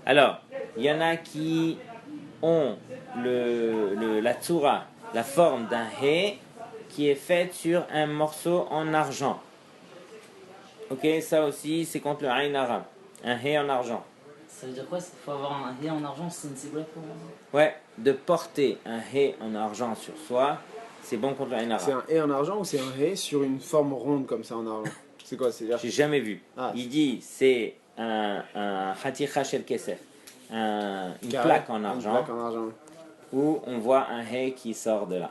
Speaker 2: Alors, il y en a qui ont la tsura, la forme d'un hé qui est faite sur un morceau en argent. Ok, ça aussi c'est contre le Ain Hara. Un hé en argent.
Speaker 4: Ça veut dire quoi? Il faut avoir un hé en argent, c'est une ciboulette pour moi.
Speaker 2: Ouais, de porter un hé en argent sur soi, c'est bon contre le Ain
Speaker 1: C'est
Speaker 2: Hara.
Speaker 1: un hé en argent ou c'est un hé sur une forme ronde comme ça en argent? C'est quoi? C'est-à-dire.
Speaker 2: J'ai jamais vu.
Speaker 1: Ah.
Speaker 2: Il dit c'est un Haticha Shel Kesef, une
Speaker 1: Carré,
Speaker 2: plaque en
Speaker 1: une
Speaker 2: argent
Speaker 1: plaque en argent.
Speaker 2: où on voit un hé qui sort de là.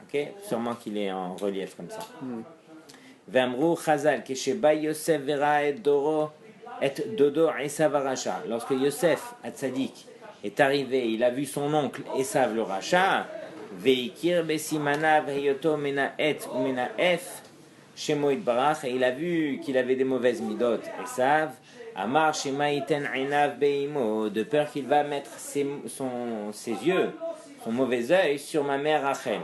Speaker 2: Ok, sûrement qu'il est en relief comme ça. V'amrou Chazal Kesheba Yosef Vera et Doro et Dodo Esav Aracha. Lorsque Yosef Hatzadik est arrivé, il a vu son oncle Esav le Racha. Veikir Besimana Veyoto Menaet ou Menaef Shemo Itbarach. Et il a vu qu'il avait des mauvaises midot. Esav Amar Shema Iten Einav Beimo. De peur qu'il va mettre ses yeux, son mauvais œil sur ma mère Rachel.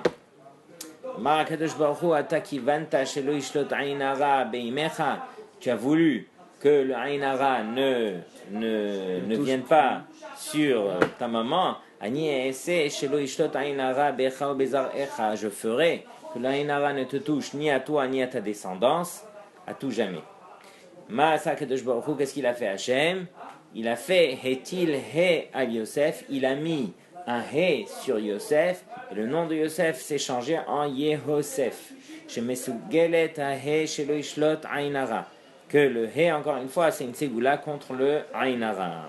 Speaker 2: Amar Akadosh Baruch Hu Ata Kivanta Shelo Ishlot Ain Hara Beimecha. Tu as voulu que le Ain Hara ne vienne pas sur ta maman. Ani ese shelo ishlot Ain Hara becha ou bezar echa. Je ferai que le Ain Hara ne te touche ni à toi ni à ta descendance, à tout jamais. Ma'asa Kadosh Baruch Hu, qu'est-ce qu'il a fait Hachem? Il a fait Hetil He al Yosef. Il a mis un He sur Yosef. Et le nom de Yosef s'est changé en Yehosef. Shemesugelet ha He shelo ishlot Ain Hara. Que le He, encore une fois, c'est une ségoula contre le Ain Hara.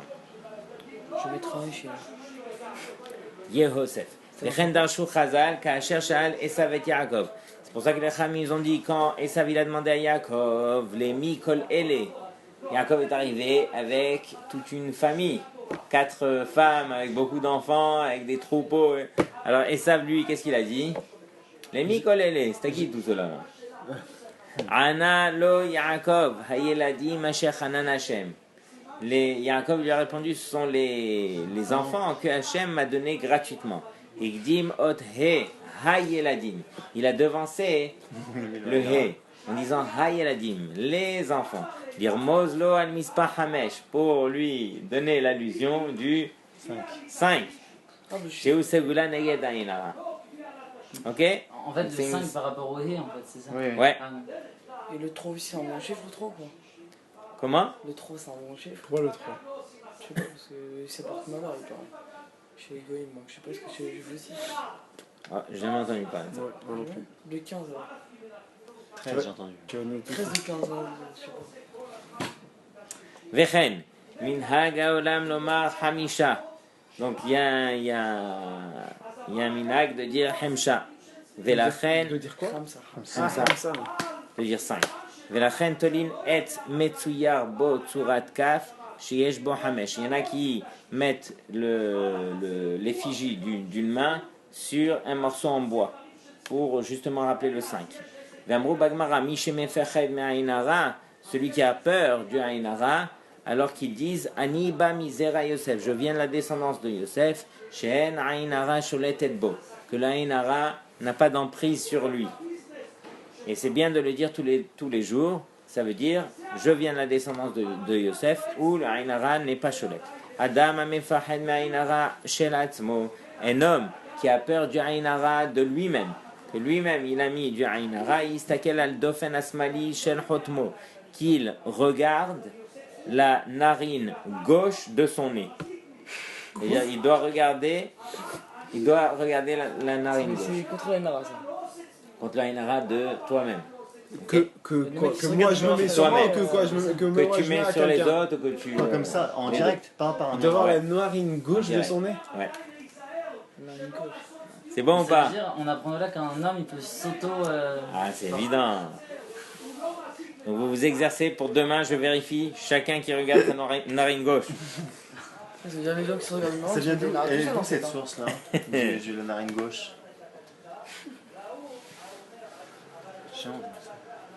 Speaker 3: Je vais travailler chez
Speaker 2: Yehosef. Lechen darshu chazal ka'asher sha'al Esav et Yaakov. C'est pour ça que les Chachamim ils ont dit quand Esav il a demandé à Yaakov les mikol ele. Yaakov est arrivé avec toute une famille, 4 femmes avec beaucoup d'enfants, avec des troupeaux. Alors Esav lui qu'est-ce qu'il a dit? Les mikol ele, c'est à qui tout cela là? Ana lo Yaakov, hayeladim asher hanan Hashem. Yaakov lui a répondu, ce sont les enfants que Hashem m'a donnés gratuitement. Igdim ot he hayeladim. Il a devancé le he en disant hayeladim, les enfants. Dire mozlo al mispah hamesh pour lui donner l'allusion du 5. Chez Usegula neged ainara. Ok?
Speaker 4: En fait, le 5 par rapport au hé, en fait, c'est ça.
Speaker 5: Oui.
Speaker 2: Ouais.
Speaker 4: Ah, non.
Speaker 3: Et le trop, c'est un bon chiffre, le trop, quoi.
Speaker 2: Comment?
Speaker 3: Le trop, c'est un bon chiffre.
Speaker 1: Pourquoi le 3?
Speaker 3: Je sais pas, parce que ça porte malheur, il paraît. Chez les goïms, moi. Je sais pas ce que c'est, je veux aussi.
Speaker 2: Ah, j'ai jamais entendu parler de ça.
Speaker 1: Ouais, moi non plus.
Speaker 3: Le 15, alors.
Speaker 5: 13, j'ai entendu.
Speaker 1: Tu vas noter
Speaker 3: 13 de 15, je sais pas.
Speaker 2: Vechen, minhag haolam lomar hamisha. Donc il y a un minhag de dire hemsha. Velachen,
Speaker 1: de dire quoi?
Speaker 3: Comme ça.
Speaker 1: Ah,
Speaker 2: ça.
Speaker 1: comme ça.
Speaker 2: de dire 5. Velachen tolin et metsuyar bo tsurat kaf sheyesh bo hamesh. Il y en a qui mettent l'effigie d'une main sur un morceau en bois pour justement rappeler le 5. Vamru bagmara mishemefeched me'ainara, celui qui a peur du Ainara, alors qu'ils disent Ani ba misera Yosef, je viens de la descendance de Yosef, She'en Ainara sholetet bo, que l'Ainara n'a pas d'emprise sur lui. Et c'est bien de le dire tous les jours, ça veut dire je viens de la descendance de Yosef, où l'Ainara n'est pas sholet. Adam amefached me'ainara shel atzmo, un homme qui a peur du Ainara de lui-même, que lui-même il a mis du Ainara, istakel al dofen asmali shel hotmo, qu'il regarde la narine gauche de son nez. C'est-à-dire, il doit regarder la narine gauche.
Speaker 3: C'est contre la Nara, ça.
Speaker 2: Contre la Ainara de toi-même.
Speaker 1: Que moi je me mets sur moi,
Speaker 2: Toi-même.
Speaker 1: que quoi, que moi,
Speaker 2: Que tu
Speaker 1: je mets
Speaker 2: mets
Speaker 1: à
Speaker 2: sur les
Speaker 1: quelqu'un.
Speaker 2: autres, que tu.
Speaker 5: Pas comme ça, en direct, pas par un
Speaker 1: Il doit avoir
Speaker 5: miroir.
Speaker 1: la narine gauche de son nez.
Speaker 2: Ouais.
Speaker 3: La narine gauche.
Speaker 2: C'est bon ou
Speaker 4: Ça
Speaker 2: pas?
Speaker 4: veut dire, on apprend là qu'un homme, il peut s'auto...
Speaker 2: Ah, c'est évident. Donc vous vous exercez pour demain, je vérifie chacun qui regarde sa narine gauche.
Speaker 3: Ça veut dire les gens qui se regardent
Speaker 5: Ça vient d'où? Elle est d'où
Speaker 3: dans
Speaker 5: cette source-là? J'ai la narine gauche. Chiant.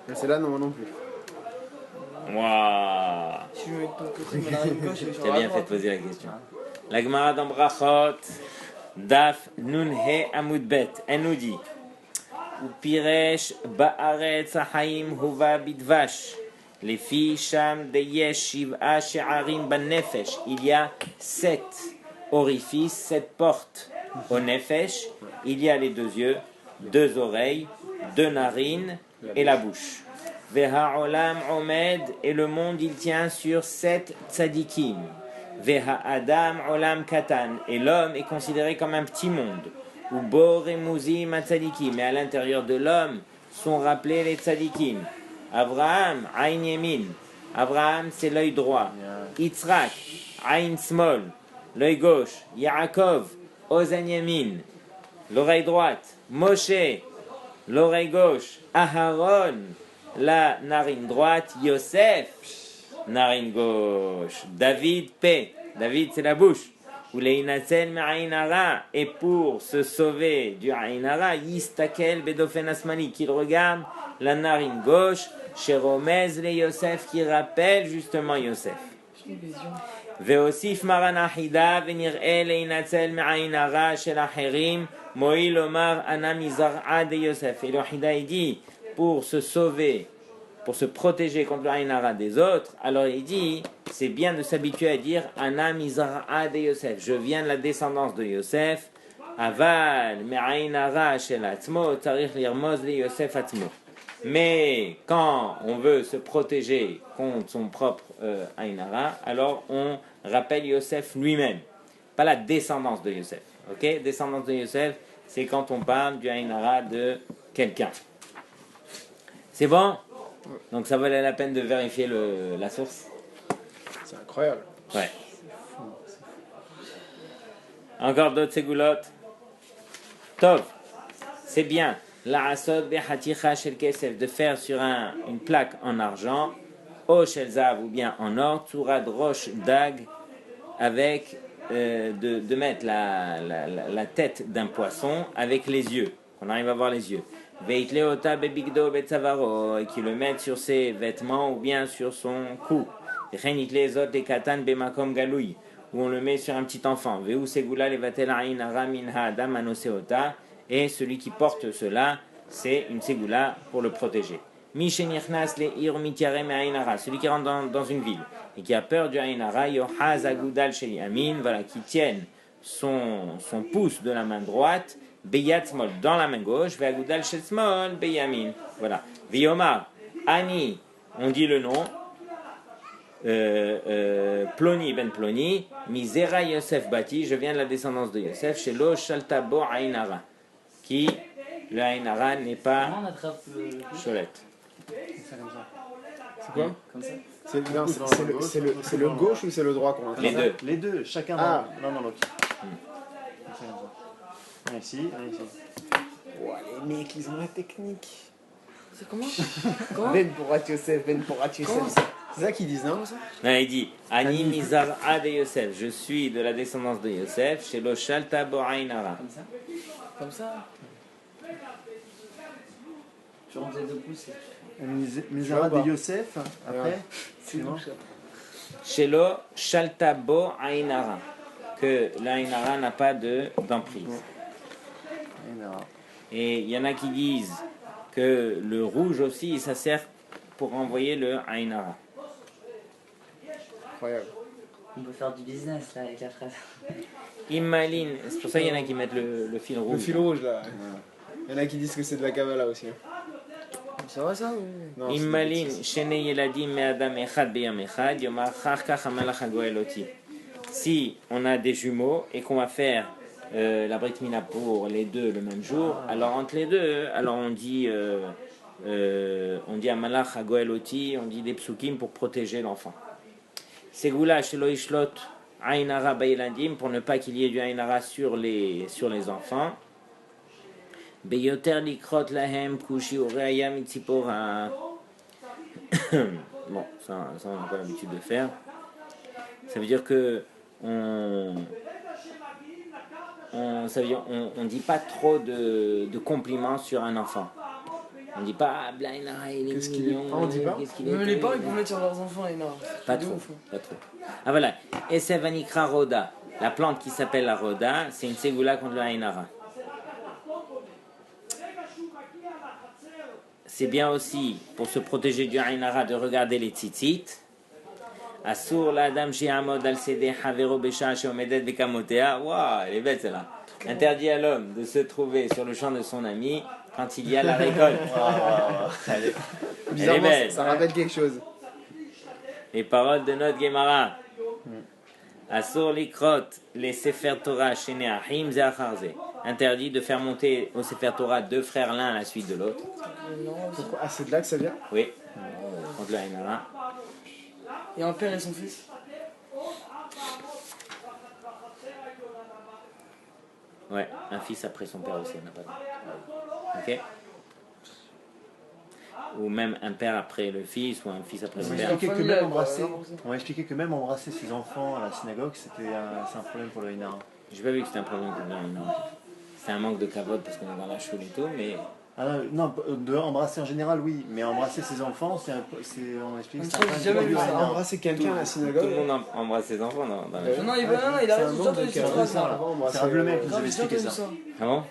Speaker 1: Mais c'est là, non, moi non plus.
Speaker 2: Waouh!
Speaker 3: Si je me mets de ton côté, ma narine gauche, elle est sur
Speaker 2: Tu as
Speaker 3: la
Speaker 2: bien fait de
Speaker 3: droite.
Speaker 2: poser la question. La Gemara dans Brachot, Daf Nun He Amud Bet, elle nous dit Upiresh Ba'aretz Haim Huva Bidvash. Les filles Sham de Yesh Shiv'a She'arim Ban Nefesh. Il y a 7 orifices, 7 portes au Nefesh. Il y a les 2 yeux, 2 oreilles, 2 narines et la bouche. Veha Olam Omed, et le monde il tient sur 7 tzadikim. Veha Adam Olam Katan, et l'homme est considéré comme un petit monde. Ou Boremuzim Tzadikim, mais à l'intérieur de l'homme sont rappelés les tzadikim. Abraham, Ain Yemin. Abraham, c'est l'œil droit. Yitzhak, Ain Smol, l'œil gauche. Yaakov, Ozen Yemin, l'oreille droite. Moshe, l'oreille gauche. Aharon, la narine droite. Yosef, narine gauche. David, paix. David, c'est la bouche. Et pour se sauver du Ainara, Yistakel Bedofen Asmani, qu'il regarde la narine gauche, chez Romez le Yosef, qui rappelle justement Yosef. Veosif Maranahida, venir el Einatzel Me'ainara, chez la Herim, Moïl Omar Anamizara de Yosef. Et le Hida, il dit, pour se sauver, pour se protéger contre l'Ainara des autres, alors il dit, c'est bien de s'habituer à dire Ana Mizra'a de Yosef. Je viens de la descendance de Yosef. Aval me'ainara shel atzmo tarich lirmoz le Yosef atzmo. Mais quand on veut se protéger contre son propre Ainara, alors on rappelle Yosef lui-même, pas la descendance de Yosef. Ok, descendance de Yosef, c'est quand on parle du Ainara de quelqu'un. C'est bon? Donc ça valait la peine de vérifier la source.
Speaker 1: C'est incroyable.
Speaker 2: Ouais. Encore d'autres ségoulottes. Top. C'est bien. La asod behaticha shel kesef, de faire sur une plaque en argent, au shel zav ou bien en or, tsurad roche dag, avec de mettre la tête d'un poisson avec les yeux, qu'on arrive à voir les yeux. Veitleota bebigdo betzavaro, et qui le mettent sur ses vêtements ou bien sur son cou. Vechenitlezot de katan bemakom galoui, où on le met sur un petit enfant. Veu segula levatel ain ara minha adam anoseota, et celui qui porte cela, c'est une segula pour le protéger. Mishenichnas le ir mitiare me ainara, celui qui rentre dans une ville et qui a peur du ainara, yohaz agudal sheli amin, voilà, qui tienne son pouce de la main droite, beyat smol dans la main gauche, ve'agudal shel smol beyamin, voilà. Viomar, ani, on dit le nom, Ploni ben Ploni, Misera Yosef Bati, je viens de la descendance de Yosef, chez Lo Shaltabo Ainara, qui, le Ainara n'est pas
Speaker 4: Comment on attrape le
Speaker 2: cholette.
Speaker 5: C'est comme ça.
Speaker 1: C'est quoi?
Speaker 4: Comme ça.
Speaker 1: C'est le gauche ou c'est le droit qu'on a?
Speaker 2: Les deux.
Speaker 5: Les deux, chacun dans l'autre. C'est comme ça. Un ici, un ici.
Speaker 1: Ouais, les mecs, ils ont la technique.
Speaker 3: C'est comment? Comment?
Speaker 1: Ben Porat Yosef, Ben Porat
Speaker 3: Comment
Speaker 1: Yosef.
Speaker 3: ça?
Speaker 1: C'est ça qu'ils disent, non?
Speaker 2: Non, il dit Ani Mizar de Yosef, je suis de la descendance de Yosef, chez Lo Shaltabo Ainara.
Speaker 4: Comme ça.
Speaker 3: Comme ça?
Speaker 4: Tu rentres les deux pouces.
Speaker 5: Misara
Speaker 1: pas.
Speaker 5: de Yosef, après,
Speaker 1: Ouais.
Speaker 5: c'est bon.
Speaker 2: Chez Lo Shaltabo Ainara, que l'Ainara n'a pas d'emprise. Et il y en a qui disent que le rouge aussi, ça sert pour envoyer le Ainara.
Speaker 1: Incroyable.
Speaker 4: On peut faire du business là avec la phrase.
Speaker 2: Immaline, c'est pour ça qu'il y en a qui mettent le fil rouge.
Speaker 1: Le fil rouge, là. Il y en a qui disent que c'est de la Kabbalah aussi.
Speaker 3: C'est vrai ça?
Speaker 1: Non, c'est
Speaker 2: Immaline,
Speaker 1: des bêtises.
Speaker 2: shene yeladim me'adam echad beyam echad, yomar char kach hamelach hagoel oti. Si on a des jumeaux et qu'on va faire la brit mila pour les deux le même jour, alors entre les deux, alors on dit hamelach hagoel oti, on dit des psukim pour protéger l'enfant. Segula shelo ishlot ainara bayelandim, pour ne pas qu'il y ait du ainara sur les enfants. Beyoter likrot lahem kushi ureaya mitzipora. Bon, ça on n'a pas l'habitude de faire. Ça veut dire que on dit pas trop de compliments sur un enfant. On dit pas ah, Blaina, il est
Speaker 1: Qu'est-ce qu'il est-
Speaker 2: mignon.
Speaker 1: Ah, on dit pas
Speaker 2: qu'est-ce qu'il est
Speaker 3: Même les
Speaker 2: beau.
Speaker 3: parents ils peuvent mettre sur leurs enfants et non.
Speaker 2: Pas
Speaker 3: de
Speaker 2: trop,
Speaker 3: ouf, hein.
Speaker 2: pas trop. Ah voilà, Esev Anikra Roda, la plante qui s'appelle la Roda, c'est une ségoula contre le Ainara. C'est bien aussi pour se protéger du Ainara de regarder les tzitzit. Asur la dame shi'amod al sede havero besha sheomedet bekamotea. Waouh, elle est belle celle-là. Interdit à l'homme de se trouver sur le champ de son ami quand il y a la récolte. Elle est
Speaker 1: Bizarrement,
Speaker 2: belle.
Speaker 1: ça rappelle quelque chose.
Speaker 2: Les paroles de notre Gemara. Asur likrot les Sefer Torah shene ahim ze acharze. Interdit de faire monter au Sefer Torah deux frères l'un à la suite de l'autre.
Speaker 1: Pourquoi? Ah, c'est de là que ça vient?
Speaker 2: Oui, contre le Ainara.
Speaker 3: Et un père et son fils.
Speaker 2: Ouais, un fils après son père aussi, on n'a pas le droit. Ok? Ou même un père après le fils, ou un fils après le
Speaker 5: On
Speaker 2: père.
Speaker 5: va expliquer que
Speaker 3: Familial,
Speaker 5: même
Speaker 3: quoi,
Speaker 5: embrasser,
Speaker 3: vraiment.
Speaker 5: on va expliquer que même embrasser ses enfants à la synagogue, c'est un problème pour le Hinara.
Speaker 2: J'ai pas vu que c'était un problème pour le Ainara. C'est un manque de cavote parce qu'on est dans la choule et tout, mais
Speaker 5: Ah non, de embrasser en général, oui, mais embrasser ses enfants, on explique que c'est
Speaker 3: J'ai jamais vu ça.
Speaker 1: Embrasser quelqu'un à la
Speaker 2: tout le
Speaker 1: synagogue.
Speaker 2: monde embrasse ses enfants dans la choule.
Speaker 3: Non, il a
Speaker 1: C'est un
Speaker 3: raison,
Speaker 1: manque de
Speaker 3: c'est
Speaker 1: cavote,
Speaker 3: ça.
Speaker 1: ça.
Speaker 5: C'est Rav Lemel qui nous
Speaker 3: Grave,
Speaker 5: avait
Speaker 3: j'ai
Speaker 5: expliqué
Speaker 3: entendu
Speaker 5: ça.
Speaker 3: ça.
Speaker 2: Ah bon?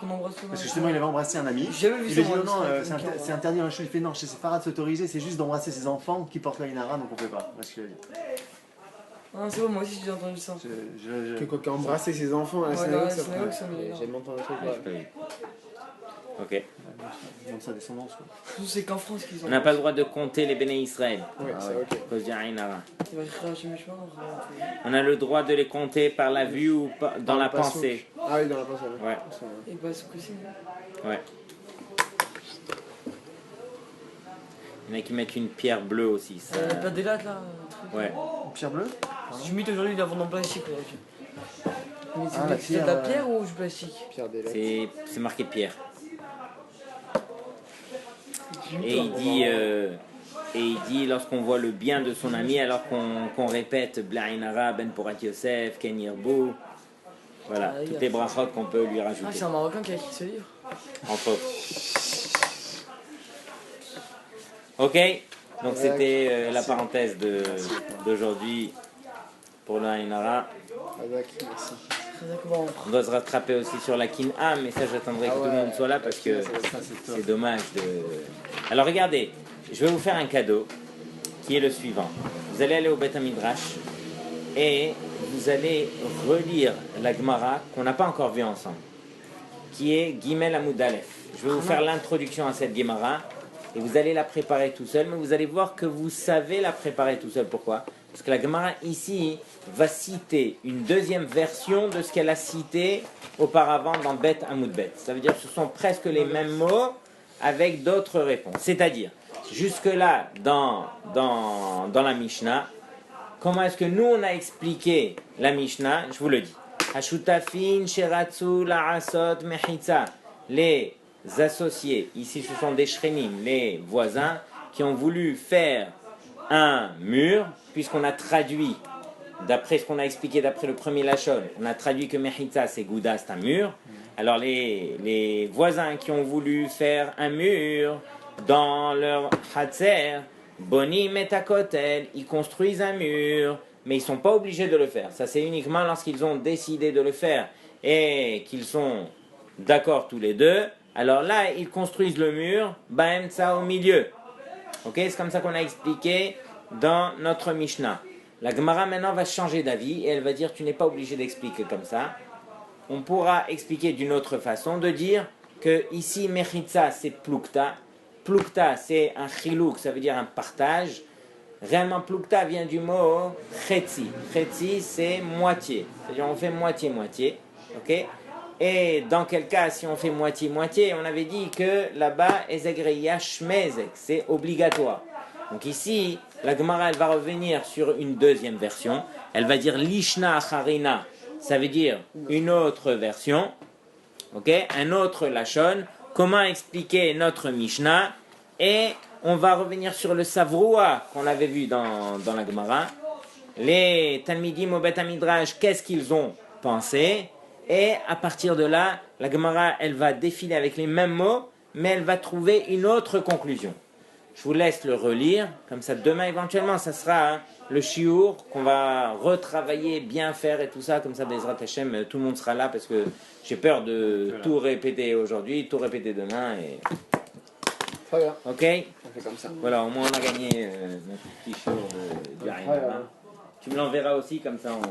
Speaker 3: Qu'on embrasse pas dans
Speaker 5: Parce que
Speaker 3: la
Speaker 5: justement, il avait embrassé un ami.
Speaker 3: J'ai jamais vu
Speaker 5: Il
Speaker 3: ça,
Speaker 5: lui a dit
Speaker 3: moi,
Speaker 5: non,
Speaker 3: c'est
Speaker 5: c'est
Speaker 3: quelqu'un.
Speaker 5: c'est interdit dans la chute. Il fait non, chez Sefarad c'est autorisé, c'est juste d'embrasser ses enfants qui portent la Hinara, donc on peut pas. Parce que
Speaker 3: Ah, c'est bon, moi aussi j'ai entendu ça.
Speaker 1: Qu'embrasser ses enfants à la
Speaker 3: Ouais,
Speaker 1: synagogue,
Speaker 3: dans la
Speaker 1: ça
Speaker 3: synagogue,
Speaker 1: prend.
Speaker 3: ça m'énerve.
Speaker 1: J'ai jamais entendu un truc.
Speaker 2: J'ai
Speaker 1: Ouais.
Speaker 2: pas vu. Ok.
Speaker 5: demande sa descendance. Quoi.
Speaker 3: Surtout c'est qu'en France qu'ils ont.
Speaker 2: On n'a pas le droit de compter les béné Israël
Speaker 1: Ouais,
Speaker 5: Ah
Speaker 1: c'est
Speaker 5: ouais.
Speaker 1: ok.
Speaker 2: à cause du Ainara.
Speaker 3: Il va écrire chez mes chemins.
Speaker 2: On a le droit de les compter par la vue ou dans la
Speaker 1: le passouk.
Speaker 2: pensée.
Speaker 1: Ah oui, dans la pensée.
Speaker 2: Ouais.
Speaker 3: Et bah, c'est possible.
Speaker 2: Ouais. Il y en a qui mettent une pierre bleue aussi. Ça...
Speaker 3: Pas des lattes là. Un truc.
Speaker 2: Ouais.
Speaker 5: Pierre bleue
Speaker 3: Si je mets aujourd'hui, il la vend en plastique. Là. Mais c'est
Speaker 5: Ah, la
Speaker 3: c'est de la
Speaker 5: pierre,
Speaker 3: pierre ou du plastique?
Speaker 1: Pierre Deslettes.
Speaker 2: C'est marqué pierre. Et il dit lorsqu'on voit le bien de son ami, alors qu'on répète Blainara, Ben Porat Yosef, Ken Yirbo, voilà, toutes les brachot qu'on peut lui
Speaker 3: Ah,
Speaker 2: rajouter.
Speaker 3: c'est un Marocain qui a écrit ce livre.
Speaker 2: Entre autres. Ok, donc c'était la parenthèse d'aujourd'hui pour le Haïnara.
Speaker 1: Merci.
Speaker 2: On doit se rattraper aussi sur la Kin'a, mais ça j'attendrai que tout le monde soit là parce que c'est dommage de... Alors regardez, je vais vous faire un cadeau qui est le suivant. Vous allez aller au Beth Midrash et vous allez relire la Gemara qu'on n'a pas encore vue ensemble, qui est Gimel Amud Aleph. Je vais vous faire l'introduction à cette Gemara et vous allez la préparer tout seul, mais vous allez voir que vous savez la préparer tout seul. Pourquoi ? Parce que la Gemara ici va citer une deuxième version de ce qu'elle a cité auparavant dans Bet Amud Bet. Ça veut dire que ce sont presque les mêmes mots avec d'autres réponses. C'est-à-dire, jusque-là, dans la Mishnah, comment est-ce que nous on a expliqué la Mishnah ? Je vous le dis. Hashutafin sheratzu la'asot mechitza. Les associés, ici ce sont des shrenim, les voisins, qui ont voulu faire un mur, puisqu'on a traduit, d'après ce qu'on a expliqué d'après le premier Lachon, on a traduit que Mechitza c'est Gouda, c'est un mur. Alors les voisins qui ont voulu faire un mur dans leur Hatzer, Boni Metakotel, ils construisent un mur, mais ils ne sont pas obligés de le faire. Ça c'est uniquement lorsqu'ils ont décidé de le faire et qu'ils sont d'accord tous les deux. Alors là, ils construisent le mur, Baemtsa au milieu. Ok, c'est comme ça qu'on a expliqué dans notre Mishnah. La Gemara maintenant va changer d'avis et elle va dire tu n'es pas obligé d'expliquer comme ça. On pourra expliquer d'une autre façon, de dire que ici Mechitza c'est Plukta. Plukta c'est un chilouk, ça veut dire un partage. Réellement Plukta vient du mot Chetzi. Chetzi c'est moitié, c'est-à-dire on fait moitié-moitié. Ok. Et dans quel cas, si on fait moitié-moitié, on avait dit que là-bas, Ezegreya Shmezek, c'est obligatoire. Donc ici, la Gemara, elle va revenir sur une deuxième version. Elle va dire Lishna Acharina, ça veut dire une autre version, ok, un autre Lachon. Comment expliquer notre Mishnah? Et on va revenir sur le Savroua qu'on avait vu dans la Gemara. Les Talmidim au Beth Midrash, qu'est-ce qu'ils ont pensé? Et à partir de là, la Gemara, elle va défiler avec les mêmes mots, mais elle va trouver une autre conclusion. Je vous laisse le relire, comme ça demain éventuellement, ça sera le shiur qu'on va retravailler, bien faire et tout ça, comme ça Bezrat Hashem, tout le monde sera là parce que j'ai peur de tout répéter aujourd'hui, tout répéter demain. Et...
Speaker 1: Très bien.
Speaker 2: Ok ?
Speaker 1: On fait comme ça.
Speaker 2: Voilà, au moins on a gagné notre petit shiur du Haïnara. Tu me l'enverras aussi, comme ça on...